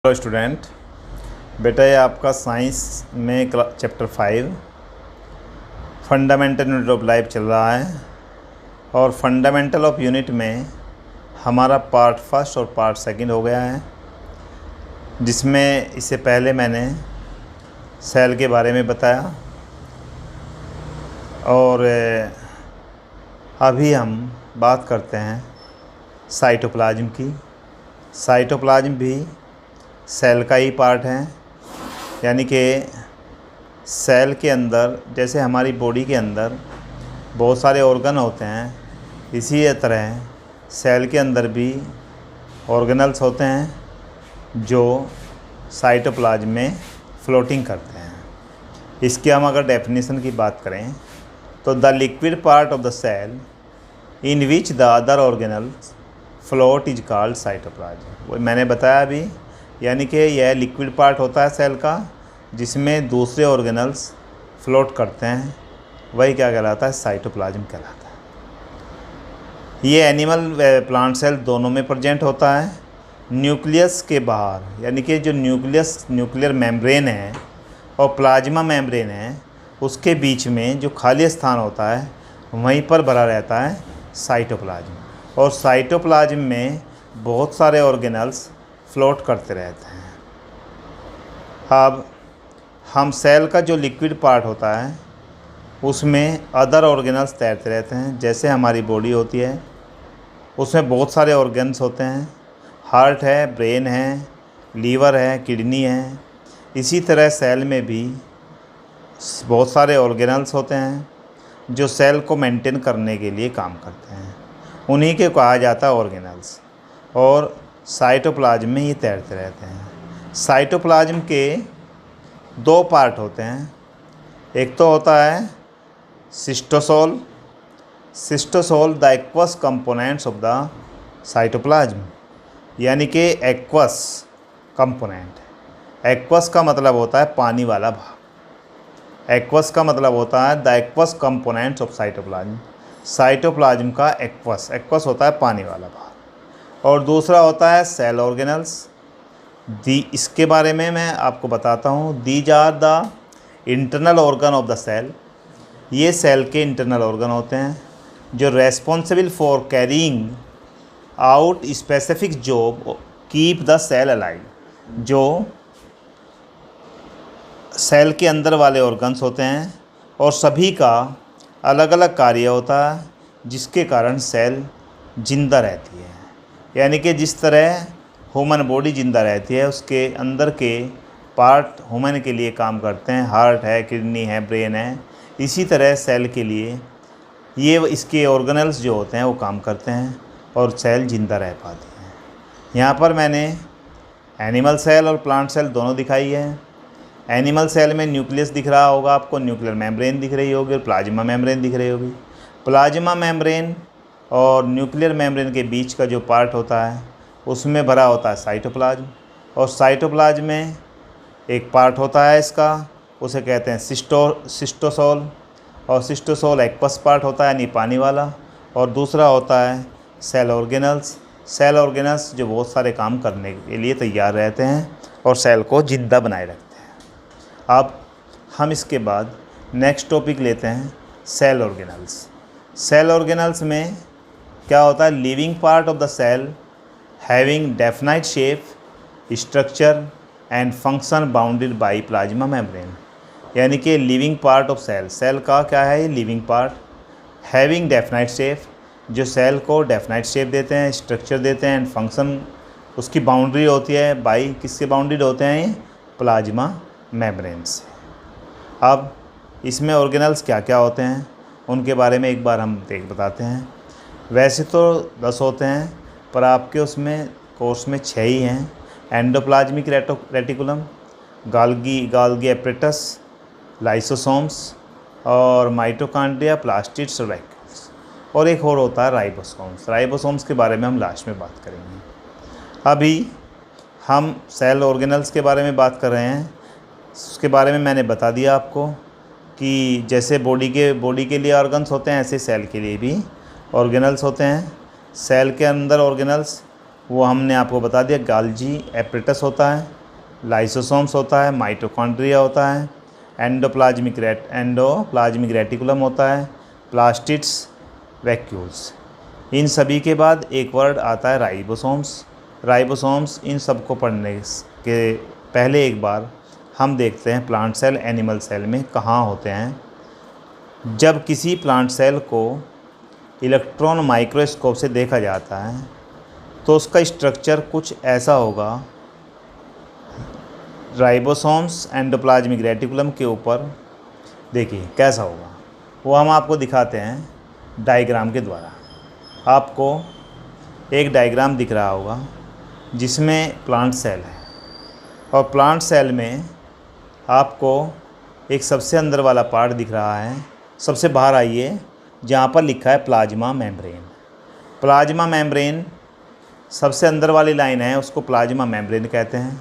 Hello student, बेटा ये आपका साइंस में chapter 5 fundamental unit of life चल रहा है। और फंडामेंटल ऑफ यूनिट में हमारा पार्ट फर्स्ट और पार्ट सेकंड हो गया है, जिसमें इससे पहले मैंने सेल के बारे में बताया। और अभी हम बात करते हैं साइटोप्लाज्म की। साइटोप्लाज्म भी सेल का ही पार्ट है, यानी कि सेल के अंदर जैसे हमारी बॉडी के अंदर बहुत सारे ऑर्गन होते हैं, इसी तरह सेल के अंदर भी ऑर्गेनल्स होते हैं जो साइटोप्लाज्म में फ्लोटिंग करते हैं। इसकी हम अगर डेफिनेशन की बात करें तो the liquid part of the cell in which the other organelles float is called cytoplasm. वो मैंने बताया अभी, यानी कि यह लिक्विड पार्ट होता है सेल का जिसमें दूसरे ऑर्गेनल्स फ्लोट करते हैं, वही क्या कहलाता है, साइटोप्लाज्म कहलाता है। ये एनिमल व प्लांट सेल दोनों में प्रेजेंट होता है। न्यूक्लियस के बाहर, यानी कि जो न्यूक्लियर मेम्ब्रेन है और प्लाज्मा मेम्ब्रेन है, उसके बीच में जो खाली स्थान होता है वहीं पर भरा रहता है साइटोप्लाज्म। और साइटोप्लाज्म में बहुत सारे ऑर्गेनल्स फ्लोट करते रहते हैं। अब हम सेल का जो लिक्विड पार्ट होता है उसमें अदर ऑर्गेनल्स तैरते रहते हैं। जैसे हमारी बॉडी होती है उसमें बहुत सारे ऑर्गन्स होते हैं, हार्ट है, ब्रेन है, लीवर है, किडनी है। इसी तरह सेल में भी बहुत सारे ऑर्गेनल्स होते हैं जो सेल को मेंटेन करने के लिए काम करते हैं, उन्हीं के कहा जाता है ऑर्गेनल्स। और साइटोप्लाज्म में ये तैरते रहते हैं। साइटोप्लाज्म के दो पार्ट होते हैं। एक तो होता है cytosol. Cytosol the aqueous components of the cytoplasm, यानी कि एक्वस कंपोनेंट। एक्वस का मतलब होता है पानी वाला भाग। एक्वस का मतलब होता है the aqueous components of cytoplasm. Cytoplasm का एक्वस होता है पानी वाला भाग। और दूसरा होता है सेल ऑर्गेनल्स। इसके बारे में मैं आपको बताता हूँ। These are the internal organ of the cell. ये सेल के इंटरनल ऑर्गन होते हैं जो responsible for carrying out specific job keep the cell alive. जो सेल के अंदर वाले ऑर्गन्स होते हैं और सभी का अलग अलग कार्य होता है जिसके कारण सेल जिंदा रहती है। यानी कि जिस तरह ह्यूमन बॉडी जिंदा रहती है, उसके अंदर के पार्ट ह्यूमन के लिए काम करते हैं, हार्ट है, किडनी है, ब्रेन है। इसी तरह सेल के लिए ये इसके ऑर्गेनल्स जो होते हैं वो काम करते हैं और सेल जिंदा रह पाती हैं। यहाँ पर मैंने एनिमल सेल और प्लांट सेल दोनों दिखाई है। एनिमल सेल में न्यूक्लियस दिख रहा होगा आपको, न्यूक्लियर मेम्ब्रेन दिख रही होगी और प्लाज्मा मेम्ब्रेन दिख रही होगी। प्लाज्मा मेम्ब्रेन और न्यूक्लियर मेम्ब्रेन के बीच का जो पार्ट होता है उसमें भरा होता है साइटोप्लाज्म। और साइटोप्लाज्म में एक पार्ट होता है इसका, उसे कहते हैं सिस्टोसोल। और सिस्टोसोल एक्वस पार्ट होता है, यानी पानी वाला। और दूसरा होता है सेल ऑर्गेनल्स। सेल ऑर्गेनल्स जो बहुत सारे काम करने के लिए तैयार रहते हैं और सेल को जिंदा बनाए रखते हैं। अब हम इसके बाद नेक्स्ट टॉपिक लेते हैं सेल ऑर्गेनल्स। सेल ऑर्गेनल्स में क्या होता है, living part of the cell having definite shape, structure and function bounded by plasma membrane. यानी कि living part of cell, cell का क्या है, ये living part. Having definite shape, जो सेल को डेफिनाइट शेप देते हैं, स्ट्रक्चर देते हैं, एंड फंक्शन उसकी बाउंड्री होती है बाई किससे बाउंडेड होते हैं, ये प्लाज्मा मेम्ब्रेन से। अब इसमें ऑर्गेनल्स क्या क्या होते हैं उनके बारे में एक बार हम बताते हैं। वैसे तो 10 होते हैं, पर आपके उसमें कोर्स में 6 ही हैं। एंडोप्लाज्मिक रेटिकुलम, गाल्गी एपरेटस, लाइसोसोम्स और माइटोकॉन्ड्रिया, प्लास्टिड, सर्वाइकल्स। और एक और होता है राइबोसोम्स। राइबोसोम्स के बारे में हम लास्ट में बात करेंगे। अभी हम सेल ऑर्गेनल्स के बारे में बात कर रहे हैं। उसके बारे में मैंने बता दिया आपको कि जैसे बॉडी के लिए ऑर्गन्स होते हैं, ऐसे सेल के लिए भी ऑर्गेनल्स होते हैं। सेल के अंदर ऑर्गेनल्स वो हमने आपको बता दिया, गाल्जी एपरेटस होता है, लाइसोसोम्स होता है, माइटोकॉन्ड्रिया होता है, एंडोप्लाज्मिक रेटिकुलम होता है, प्लास्टिड्स, वैक्यूल्स। इन सभी के बाद एक वर्ड आता है राइबोसोम्स। राइबोसोम्स, इन सब को पढ़ने के पहले एक बार हम देखते हैं प्लांट सेल एनिमल सेल में कहाँ होते हैं। जब किसी प्लांट सेल को इलेक्ट्रॉन माइक्रोस्कोप से देखा जाता है तो उसका स्ट्रक्चर कुछ ऐसा होगा। राइबोसोम्स एंडोप्लाज्मिक रेटिकुलम के ऊपर देखिए कैसा होगा, वो हम आपको दिखाते हैं डायग्राम के द्वारा। आपको एक डायग्राम दिख रहा होगा जिसमें प्लांट सेल है, और प्लांट सेल में आपको एक सबसे अंदर वाला पार्ट दिख रहा है। सबसे बाहर आइए, जहाँ पर लिखा है प्लाज्मा मेम्ब्रेन। प्लाज्मा मेम्ब्रेन सबसे अंदर वाली लाइन है, उसको प्लाज्मा मेम्ब्रेन कहते हैं।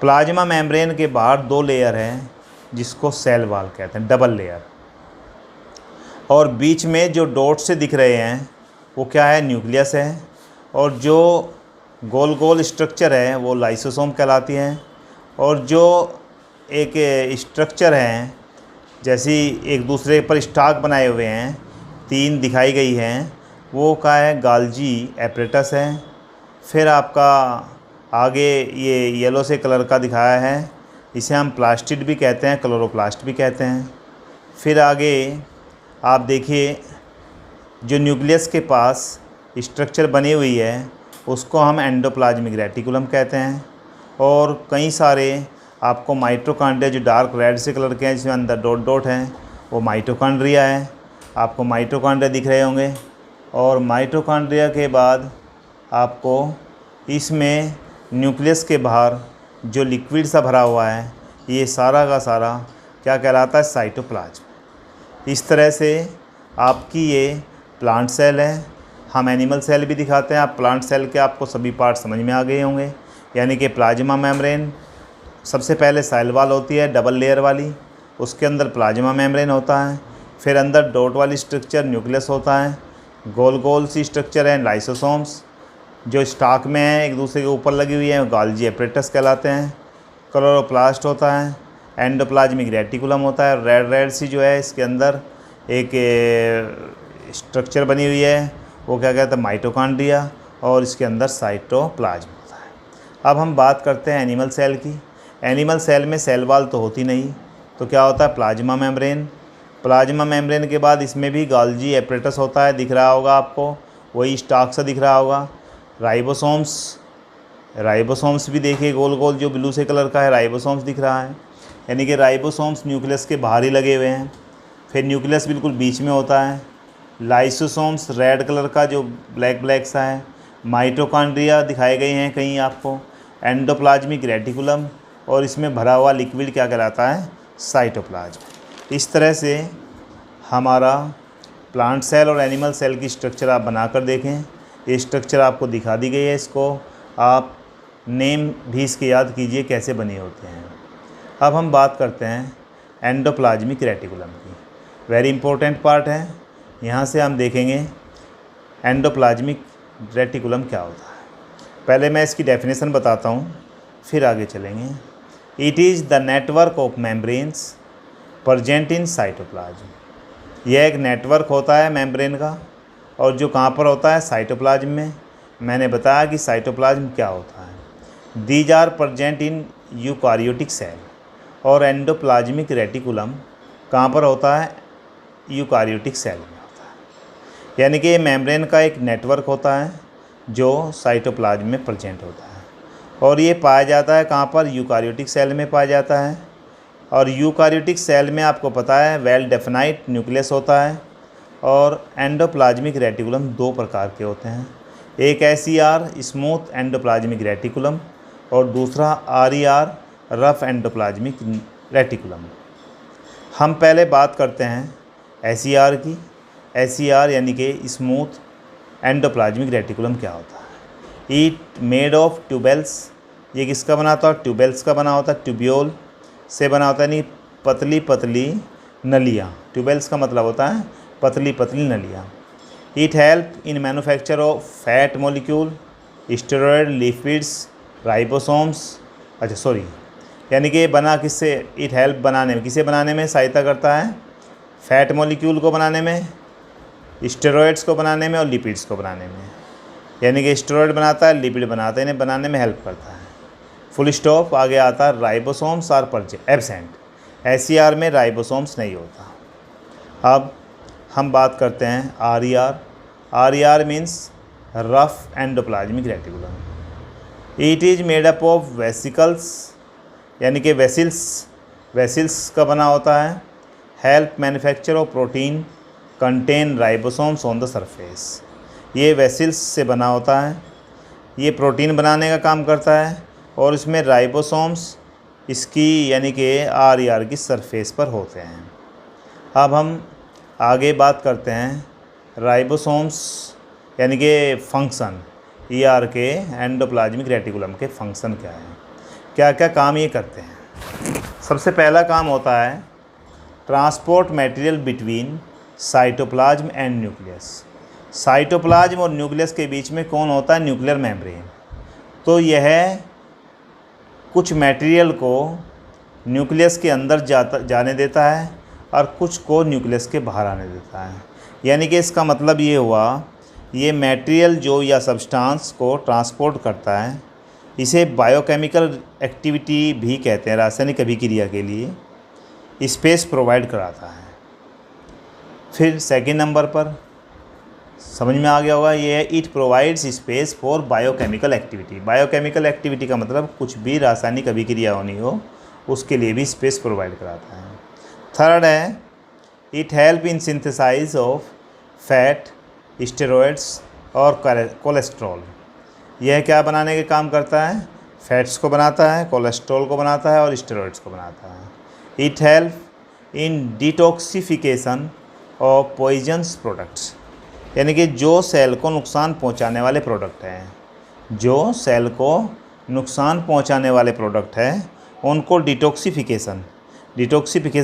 प्लाज्मा मेम्ब्रेन के बाहर दो लेयर हैं जिसको सेल वॉल कहते हैं, डबल लेयर। और बीच में जो डॉट से दिख रहे हैं वो क्या है, न्यूक्लियस है। और जो गोल गोल स्ट्रक्चर है वो लाइसोसोम कहलाती हैं। और जो एक स्ट्रक्चर हैं जैसी एक दूसरे पर स्टाक बनाए हुए हैं, तीन दिखाई गई हैं, वो क्या है, गाल्जी एपरेटस है। फिर आपका आगे ये येलो से कलर का दिखाया है, इसे हम प्लास्टिड भी कहते हैं, क्लोरोप्लास्ट भी कहते हैं। फिर आगे आप देखिए जो न्यूक्लियस के पास स्ट्रक्चर बनी हुई है उसको हम एंडोप्लाज्मिक रेटिकुलम कहते हैं। और कई सारे आपको माइटोकॉन्ड्रिया जो डार्क रेड से कलर के हैं जिसमें अंदर डॉट डॉट हैं वो माइटोकॉन्ड्रिया है। आपको माइटोकॉन्ड्रिया दिख रहे होंगे। और माइटोकॉन्ड्रिया के बाद आपको इसमें न्यूक्लियस के बाहर जो लिक्विड सा भरा हुआ है ये सारा का सारा क्या कहलाता है, साइटोप्लाज्म। इस तरह से आपकी ये प्लांट सेल है। हम एनिमल सेल भी दिखाते हैं। आप प्लांट सेल के आपको सभी पार्ट समझ में आ गए होंगे। यानी कि प्लाज्मा मेम्ब्रेन, सबसे पहले सेल वॉल होती है डबल लेयर वाली, उसके अंदर प्लाज्मा मेम्ब्रेन होता है। फिर अंदर डॉट वाली स्ट्रक्चर न्यूक्लियस होता है। गोल गोल सी स्ट्रक्चर है लाइसोसोम्स, जो स्टाक में है एक दूसरे के ऊपर लगी हुई है, गाल्जी एपरेटस कहलाते हैं। क्लोरोप्लास्ट होता है। एंडोप्लाज्मिक रेटिकुलम होता है, रेड रेड सी जो है इसके अंदर एक स्ट्रक्चर बनी हुई है, वो क्या कहते हैं, माइटोकॉन्ड्रिया। और इसके अंदर साइटोप्लाज्म होता है। अब हम बात करते हैं एनिमल सेल की। एनिमल सेल में सेल वॉल तो होती नहीं, तो क्या होता है, प्लाज्मा मेम्ब्रेन। प्लाज्मा मेम्ब्रेन के बाद इसमें भी गाल्जी एपरेटस होता है, दिख रहा होगा आपको, वही स्टाक सा दिख रहा होगा। राइबोसोम्स भी देखिए, गोल गोल जो ब्लू से कलर का है राइबोसोम्स दिख रहा है। यानी कि राइबोसोम्स न्यूक्लियस के बाहर ही लगे हुए हैं। फिर न्यूक्लियस बिल्कुल बीच में होता है। लाइसोसोम्स रेड कलर का जो ब्लैक ब्लैक सा है। माइटोकॉन्ड्रिया दिखाए गए हैं कहीं आपको। एंडोप्लाज्मिक रेटिकुलम, और इसमें भरा हुआ लिक्विड क्या कहलाता है, साइटोप्लाज्म। इस तरह से हमारा प्लांट सेल और एनिमल सेल की स्ट्रक्चर आप बनाकर देखें। ये स्ट्रक्चर आपको दिखा दी गई है, इसको आप नेम भी इसके याद कीजिए कैसे बने होते हैं। अब हम बात करते हैं एंडोप्लाज्मिक रेटिकुलम की। वेरी इंपॉर्टेंट पार्ट है। यहाँ से हम देखेंगे एंडोप्लाज्मिक रेटिकुलम क्या होता है। पहले मैं इसकी डेफिनेशन बताता हूँ, फिर आगे चलेंगे। It is the network of membranes present in cytoplasm. यह एक नेटवर्क होता है मेम्ब्रेन का, और जो कहाँ पर होता है, साइटोप्लाज्म में। मैंने बताया कि साइटोप्लाज्म क्या होता है। These are present in eukaryotic cell. और एंडोप्लाज्मिक रेटिकुलम कहाँ पर होता है, यूकारियोटिक सेल में होता है। यानी कि ये मेम्ब्रेन का एक नेटवर्क होता है जो साइटोप्लाज्म में प्रेजेंट होता है। और ये पाया जाता है कहाँ पर, यूकारियोटिक सेल में पाया जाता है। और यूकारियोटिक सेल में आपको पता है वेल डेफिनाइट न्यूक्लियस होता है। और एंडोप्लाज्मिक रेटिकुलम दो प्रकार के होते हैं, एक SER स्मूथ एंडोप्लाज्मिक रेटिकुलम, और दूसरा RER रफ एंडोप्लाज्मिक रेटिकुलम। हम पहले बात करते हैं SER की। SER यानी कि स्मूथ एंडोप्लाज्मिक रेटिकुलम क्या होता है। ईट मेड ऑफ ट्यूबेल्स। ये किसका बना होता है, ट्यूबेल्स का बना होता है, ट्यूब्यूल से बना होता है, यानी पतली पतली नलियाँ। ट्यूबेल्स का मतलब होता है पतली पतली नलियाँ। It help in manufacture of fat molecule. Steroid, lipids, ribosomes. अच्छा सॉरी, यानी कि बना किससे, इट हेल्प बनाने में, किसे बनाने में सहायता करता है, फैट मॉलिक्यूल को बनाने में, स्टेरॉयड्स को बनाने में और लिपिड्स को बनाने में। यानी कि स्टेरॉयड बनाता है, लिपिड बनाता है, इन्हें बनाने में हेल्प करता है। Full stop. आगे आता है राइबोसोम्स आर एब्सेंट। एसईआर में राइबोसोम्स नहीं होता। अब हम बात करते हैं RER. RER means rough endoplasmic reticulum. It is made up of vesicles, यानी कि वेसिल्स का बना होता है। Help manufacture of protein contain ribosomes on the surface. ये वेसिल्स से बना होता है, ये प्रोटीन बनाने का काम करता है और इसमें राइबोसोम्स इसकी यानी कि आरईआर की सरफेस पर होते हैं। अब हम आगे बात करते हैं राइबोसोम्स यानी कि फंक्शन, ईआर के एंडोप्लाज्मिक रेटिकुलम के फंक्शन क्या हैं, क्या क्या काम ये करते हैं। सबसे पहला काम होता है transport material between cytoplasm and nucleus. Cytoplasm और न्यूक्लियस के बीच में कौन होता है, न्यूक्लियर मेम्ब्रेन। तो यह कुछ मटेरियल को न्यूक्लियस के अंदर जाने देता है और कुछ को न्यूक्लियस के बाहर आने देता है। यानी कि इसका मतलब ये हुआ, ये मटेरियल जो या सब्सटेंस को ट्रांसपोर्ट करता है, इसे बायोकेमिकल एक्टिविटी भी कहते हैं, रासायनिक अभिक्रिया के लिए स्पेस प्रोवाइड कराता है। फिर सेकंड नंबर पर समझ में आ गया होगा, ये है it provides space for biochemical activity. Biochemical activity का मतलब कुछ भी रासायनिक अभिक्रिया होनी हो उसके लिए भी स्पेस प्रोवाइड कराता है। थर्ड है it help in synthesize of fat, steroids और कोलेस्ट्रॉल। यह क्या बनाने के काम करता है, फैट्स को बनाता है, कोलेस्ट्रॉल को बनाता है और स्टेरॉयड्स को बनाता है। It help in detoxification of poisonous products, यानी कि जो सेल को नुकसान पहुंचाने वाले प्रोडक्ट हैं, जो सेल को नुकसान पहुंचाने वाले प्रोडक्ट हैं उनको डिटॉक्सिफिकेशन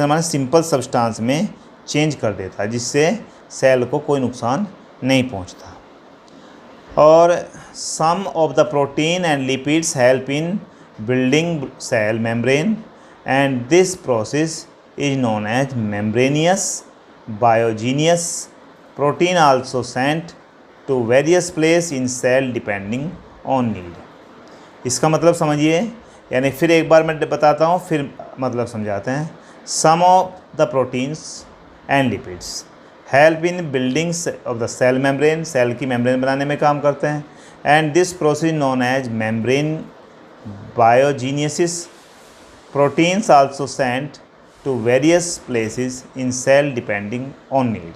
माने सिंपल सब्सटेंस में चेंज कर देता है जिससे सेल को कोई नुकसान नहीं पहुंचता। और some of the protein and lipids help in building cell membrane and this process is known as membranous biogenesis. Protein also sent to various place in cell depending on need. इसका मतलब समझिए, यानी फिर एक बार मैं बताता हूँ फिर मतलब समझाते हैं। Some of the proteins and lipids help in building of the cell membrane, cell की मेम्ब्रेन बनाने में काम करते हैं। And this process known as membrane biogenesis. Proteins also sent to various places in cell depending on need.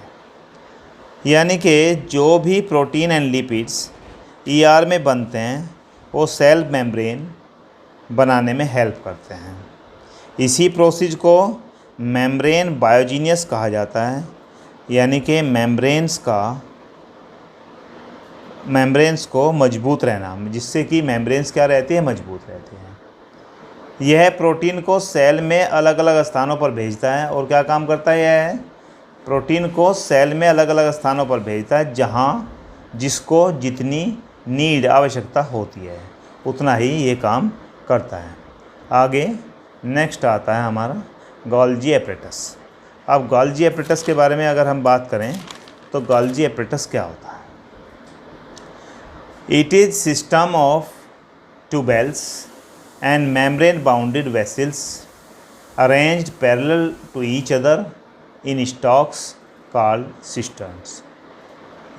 यानी कि जो भी प्रोटीन एंड लिपिड्स ईआर में बनते हैं वो सेल मेम्ब्रेन बनाने में हेल्प करते हैं। इसी प्रोसेस को मेम्ब्रेन बायोजीनियस कहा जाता है, यानी कि मेम्ब्रेन्स को मजबूत रहना, जिससे कि मेम्ब्रेन्स क्या रहती है, मजबूत रहती हैं। यह प्रोटीन को सेल में अलग अलग स्थानों पर भेजता है और क्या काम करता है, यह प्रोटीन को सेल में अलग अलग स्थानों पर भेजता है जहाँ जिसको जितनी नीड आवश्यकता होती है उतना ही ये काम करता है। आगे नेक्स्ट आता है हमारा गोल्जी एपरेटस। अब गोल्जी एपरेटस के बारे में अगर हम बात करें तो गोल्जी एपरेटस क्या होता है। It is system of tubules and membrane bounded vessels arranged parallel to each other in stacks called cisterns.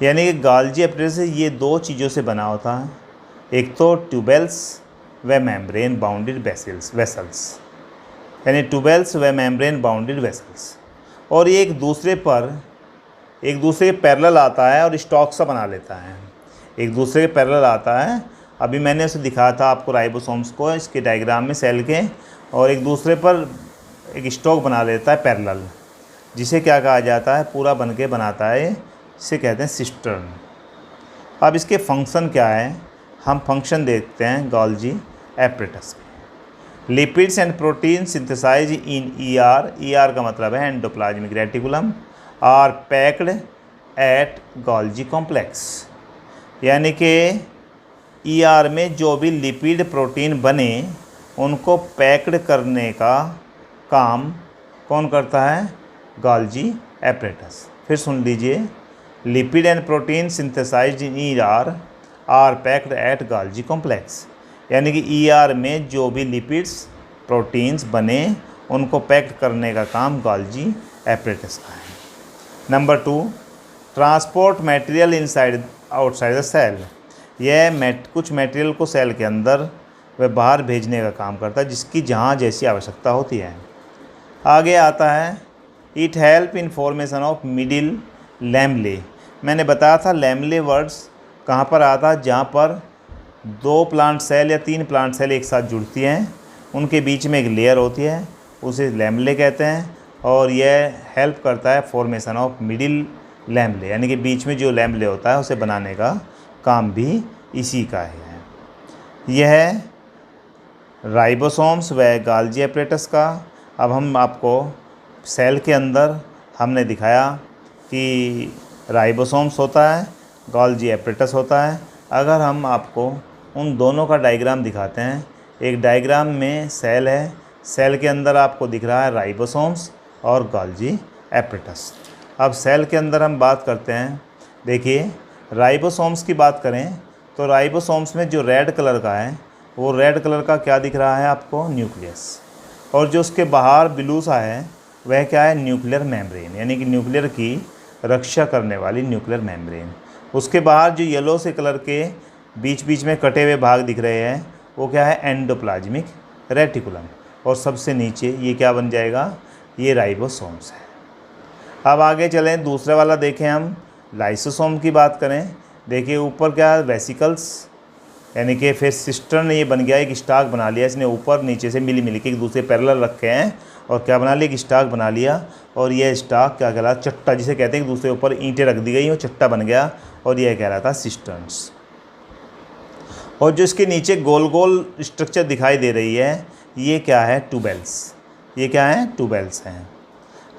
यानी कि गोल्जी एपरेटस ये दो चीज़ों से बना होता है, एक तो ट्यूबेल्स व मेम्ब्रेन बाउंडेड वेसल्स, यानी ट्यूबेल्स व मेम्ब्रेन बाउंडेड वेसल्स, और ये एक दूसरे के पैरेलल आता है और स्टॉक सा बना लेता है, एक दूसरे के पैरेलल आता है। अभी मैंने उसे दिखाया था आपको राइबोसोम्स को इसके डायग्राम में सेल के, और एक दूसरे पर एक स्टॉक बना लेता है पैरेलल, जिसे क्या कहा जाता है, पूरा बन के बनाता है, इसे कहते हैं सिस्टर्न। अब इसके फंक्शन क्या है, हम फंक्शन देखते हैं गोल्जी एपरेटस में। Lipids and protein synthesize in ER का मतलब है endoplasmic reticulum, are packed at Golgi complex. यानी कि ईआर में जो भी लिपिड प्रोटीन बने उनको पैक्ड करने का काम कौन करता है? Golgi apparatus. फिर सुन लीजिए, lipid and protein synthesized in ER are packed at Golgi complex. यानी कि ईआर में जो भी लिपिड्स प्रोटीन्स बने उनको पैक्ड करने का काम गोल्जी एपरेटस का है। Number 2, transport material inside outside the cell. यह कुछ मटेरियल को सेल के अंदर व बाहर भेजने का काम करता है, जिसकी जहाँ जैसी आवश्यकता होती है। आगे आता है, it help in formation of middle lamellae. मैंने बताया था लैमेले वर्ड्स कहाँ पर आता है? जहाँ पर 2 प्लांट सेल या 3 प्लांट सेल एक साथ जुड़ती हैं, उनके बीच में एक लेयर होती है, उसे लैमेले कहते हैं। और यह हेल्प करता है फॉर्मेशन ऑफ मिडिल लैमेले, यानी कि बीच में जो लैमेले होता है उसे बनाने का काम भी इसी का है। यह राइबोसोम्स व गोल्जी एपरेटस का। अब हम आपको सेल के अंदर हमने दिखाया कि राइबोसोम्स होता है, गोल्जी एपरेटस होता है। अगर हम आपको उन दोनों का डायग्राम दिखाते हैं, एक डायग्राम में सेल है, सेल के अंदर आपको दिख रहा है राइबोसोम्स और गोल्जी एपरेटस। अब सेल के अंदर हम बात करते हैं, देखिए राइबोसोम्स की बात करें तो राइबोसोम्स में जो रेड कलर का है वो रेड कलर का क्या दिख रहा है आपको? न्यूक्लियस। और जो उसके बाहर ब्लू सा है वह क्या है? न्यूक्लियर मेम्ब्रेन, यानी कि न्यूक्लियर की रक्षा करने वाली न्यूक्लियर मेम्ब्रेन। उसके बाहर जो येलो से कलर के बीच बीच में कटे हुए भाग दिख रहे हैं वो क्या है? Endoplasmic reticulum. और सबसे नीचे ये क्या बन जाएगा? ये राइबोसोम्स है। अब आगे चलें, दूसरे वाला देखें हम, लाइसोसोम की बात करें। देखिए ऊपर क्या है? वेसिकल्स, यानी कि फिर सिस्टर्न ये बन गया, एक स्टाक बना लिया इसने, ऊपर नीचे से मिली के एक दूसरे पैरेलल रखे हैं और क्या बना लिया? एक स्टाक बना लिया। और यह स्टाक क्या कहलाता? चट्टा, जिसे कहते हैं, एक दूसरे ऊपर ईंटें रख दी गई और चट्टा बन गया, और यह कहलाता सिस्टर्न्स। और जो इसके नीचे गोल गोल स्ट्रक्चर दिखाई दे रही है ये क्या है? ट्यूबेल्स। ये क्या है? ट्यूबेल्स हैं।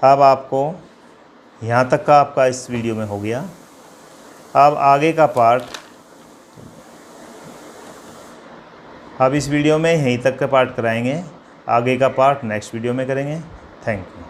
अब आपको यहाँ तक का आपका इस वीडियो में हो गया। अब आगे का पार्ट, अब इस वीडियो में यहीं तक का पार्ट कराएंगे, आगे का पार्ट नेक्स्ट वीडियो में करेंगे। Thank you.